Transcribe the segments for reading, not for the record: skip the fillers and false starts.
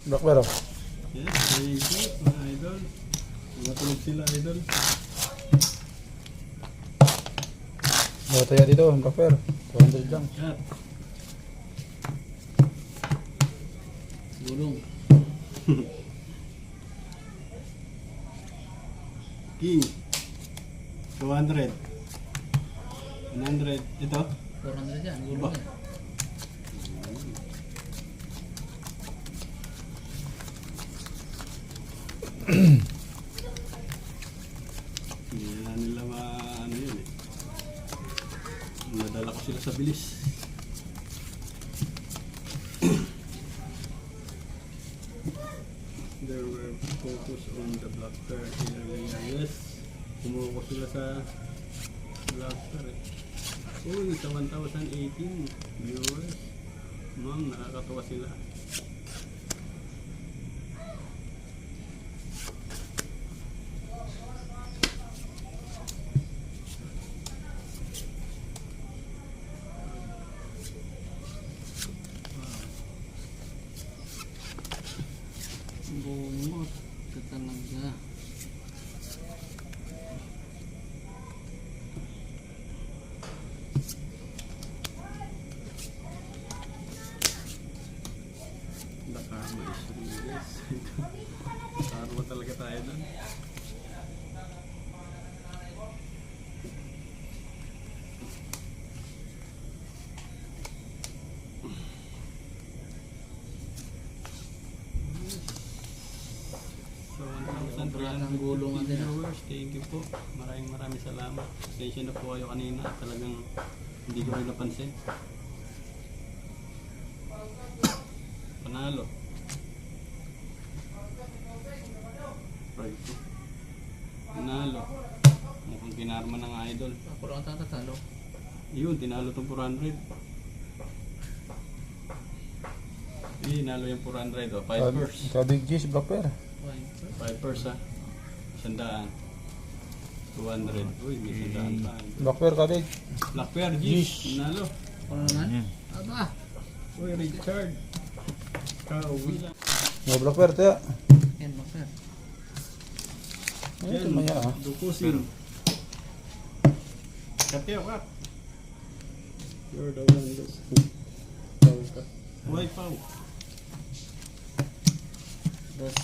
Black Bear. Yes, thank you mga idol. Matulog sila idol. Mga tayo dito, Black Bear. 200 lang. Cut. Gulong. King. 200. 100. Ito? 400 yan, gulong Ba? yan. Hindi na nila ano yun eh. Nadala ko sila sa bilis. They were focused on the Black Bear area. Yes. Kumuha ko sila sa Black Bear eh. Uy, sa 1,018 viewers. Ma'am, nakakatawa sila. Bumot ka talaga. Nakama is yes. Karma talaga tayo doon. So, 1,300 gulong natin, ah. viewers. Thank you po. Maraming salamat. Pasensya na po kayo kanina. Talagang hindi ko rin napansin. Panalo. Right po. Panalo. Mukhang kinarma ng idol. Ako lang ang tatatalo. Yun, tinalo itong 400. Nalo yung 400 o. 5 pers. Kabig G's, Black Bear. 5 pers ha. 100. 200. Uy, may 100 pa. Black Bear, kabig. Black Bear, G's. G's. Nalo. Ano naman? Aba! Uy, Richard. Kawi lang. Mga Black Bear, tayo. Yan, bakit? Ito maya ah. Dukusin. Kateo ka. You're the one that's Pau ka. Why Pau? Dos.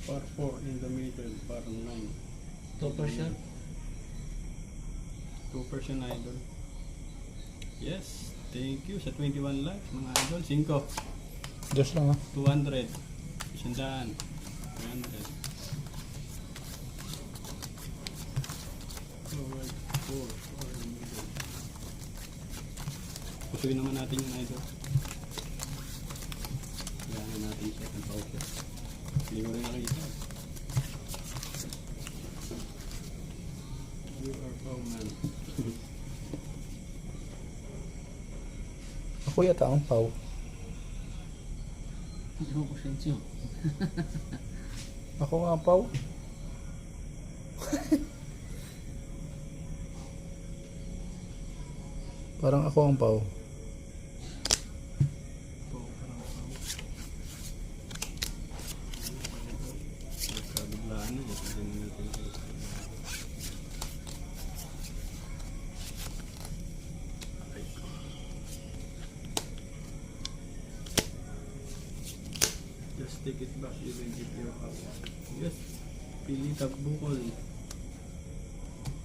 Par 4 in the middle, par 9. 2%. 2% idol. Yes, thank you sa 21 likes mga idol. 5. Diyos lang ah. 200. 100. 300. Alright, 4 in the middle. Pusuin naman natin yung idol. Kailangan natin siya ng pausa. Hindi ko rin nakita. You are Pau man. Ako yata ang Pau. Hindi mo kusensyo. Ako nga ang Pau. Parang ako ang Pau. Pau, parang Pau. Nagkabiglaan na. Ito din natin ito. Just take it back even if you're out. Yes. Pili tagbukol.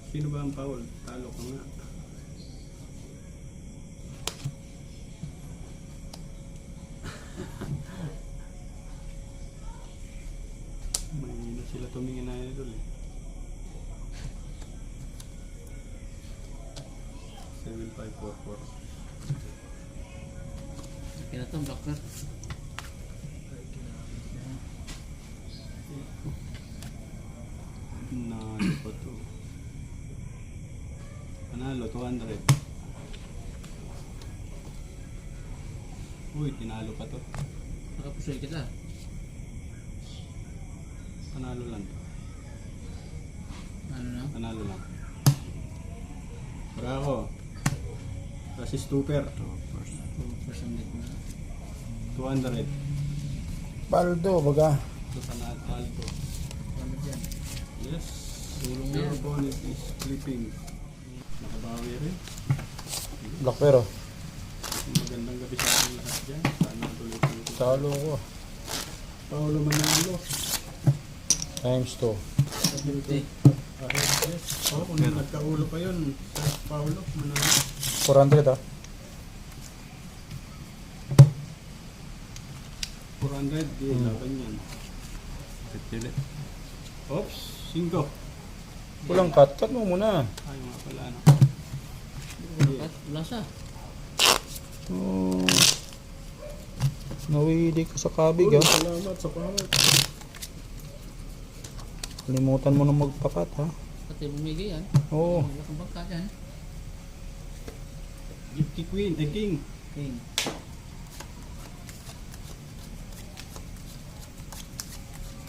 Sino ba ang Paul? Talo ka nga. Mahina sila tumingin na idol eh. 7544. Okay na ito, bakit? Nalo pa to. Panalo, 200. Uy, tinalo pa to. Nakapusoy kita. Panalo lang to. Ano na? Panalo lang. Bravo. Kasi stupper. 2% na. 200. Paldo, baga. Ito sa Alto. Ano dyan? Yes. Tulong na Your yan. opponent is flipping. Nakabawi rin. Black Pero. Magandang gabi sa ating lahat dyan. Sana tuloy-tuloy. Talo ko. Paolo Manalo. Times 2. 70. Yes. Oh, kung nagkaulo pa yun, sa Paolo Manalo. 400 ah. 400, di laban yan. Pipili. Oops, 5. Kulang cut. Cut mo muna. Ay, mga pala, no? Wala siya. Oh. Nawili ka sa kabig ah. Salamat sa power. Kalimutan mo na magpakat ha. Pati bumigay yan. Oo. Wala kang bangka dyan. Gifty Queen, King. King.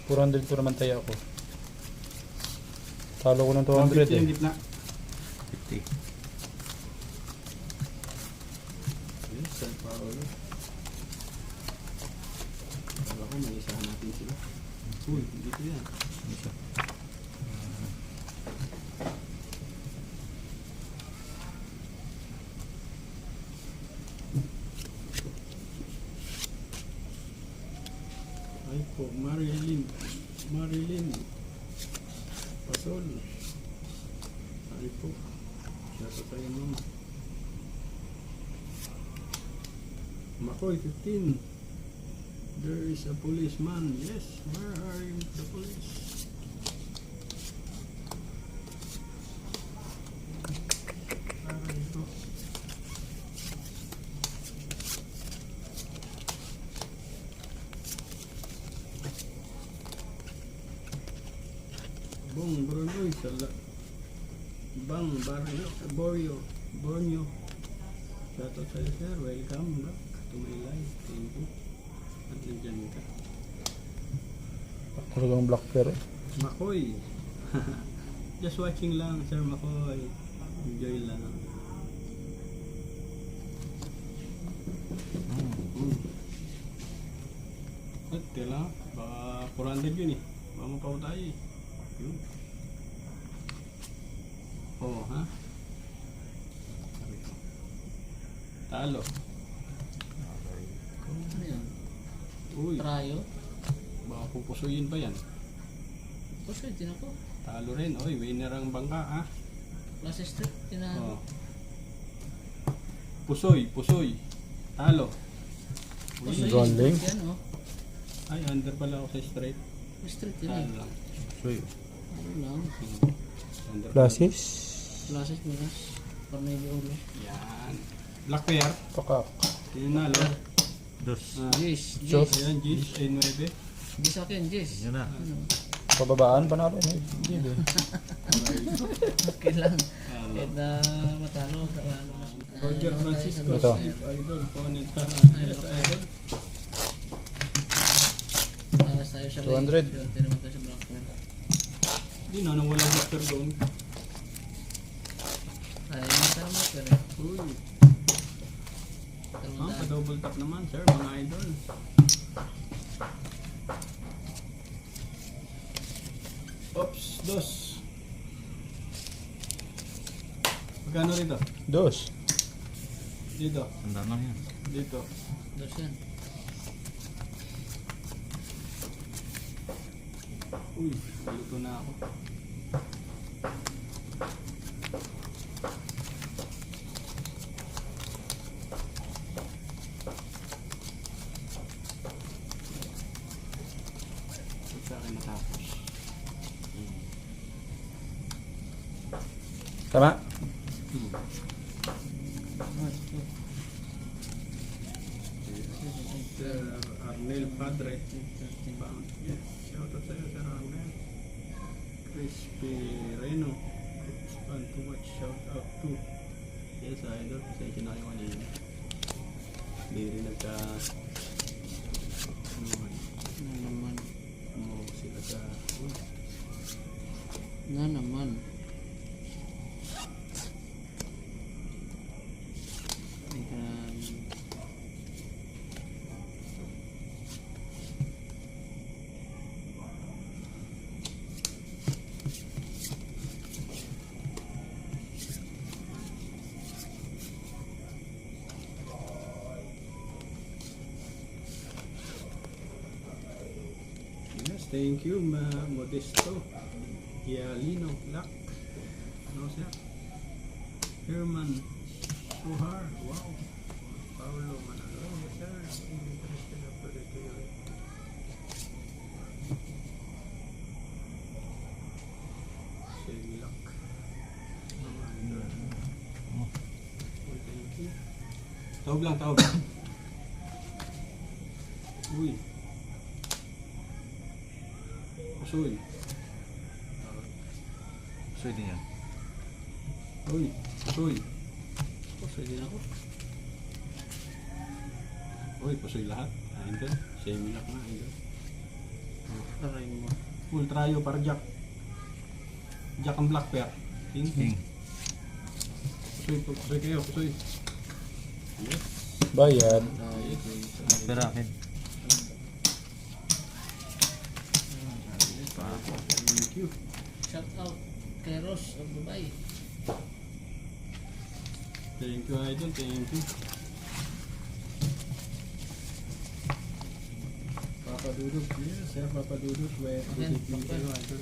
$400 po naman tayo ako. Talo ko ng 200 yung eh. gitna. 50. Yes, sa Paolo. Kala ko may isahan natin sila. Uy, dito yan. Isa. Ay po, Marilyn. Marilyn. Pasol. Ay po. Siya sa tayo mama. Makoy, 15. There is a policeman. Yes, where are you, the police? Aray ko. Bong Brunoy sala. Bang Barrio Borneo. Shout out sa'yo sir, welcome back to my life. Thank you. At nandiyan ka. Talagang Black Pero. Makoy. Just watching lang, Sir Makoy. Enjoy lang. At tila, baka 400 yun eh. Baka mapaw tayo eh. Yun. Oh, ha? Sabi ko. Talo. Ano yan? Uy, Trayo. baka pupusuyin pa yan. Puso, din ako. Talo rin. Oy, winner ang bangka ha. Plus strip. Oh. Pusoy, pusoy. Talo. Uy, Puso Galing. yan, oh. ay, under pala ako sa straight. Straight yun Talo eh. lang. Suy. Ano lang. Under pala. Classes. Classes minus. Cornelio ulo. Yan. Black pair. Pakak. Tinalo. Dos. Jis. Diyos. Jis. Ayan, Gis. Ay, 9. Jis akin, Jis. Yun na. Ano? Pababaan, panalo na. Hindi eh. Okay lang. Talo. Kahit na matalo. Roger Francisco. Ito. Steve Idol. Opponent ka. Yes, Idol. Alas tayo sa 200. Swerte naman tayo sa Blackpool. Hindi na, nang walang blaster doon. Ay, matalo mo pero. Uy. Talong Ah, daan. pa-double tap naman, sir. Mga idol. Oops, dos. Magkano rito? Dos. Dito. Tanda lang yan. Dito. Dos yan. Uy, luto na ako. Ito sa akin natapos. Tama? Sir Arnel Padre. Yes, shout out sa'yo, Sir Arnel. Crispy Reno. It's fun to watch. Shout out to. Yes, idol. Pasensya na kayo kanina. Hindi rin nagka... Nga naman. sila sa... Uy, Nga naman. Ay, Thank you, Modesto. Yalino, Black. Ano siya? Herman Suhar. Wow. Paulo Manalo. Yes, sir. Interested na pala ito yun. Sherlock. Thank you. Tawag lang, tawag. Uy. Usoy. Pwede yan. Uy. Usoy. Usoy din ako. Uy, pusoy lahat. Ayun doon. Semi-lock na. Ayun doon. Aray mo. Full tryo para Jack. Jack ang black pair. King. King. Pusoy kayo. Pusoy. Yes. Bayad. Tayo dito. Pero akin. Thank you. Shout out kay Ross of Dubai. Thank you, Idol. Thank you. Papa Dudut. Yes, sir. Papa Dudut. Where Okay, did you okay. go, Idol?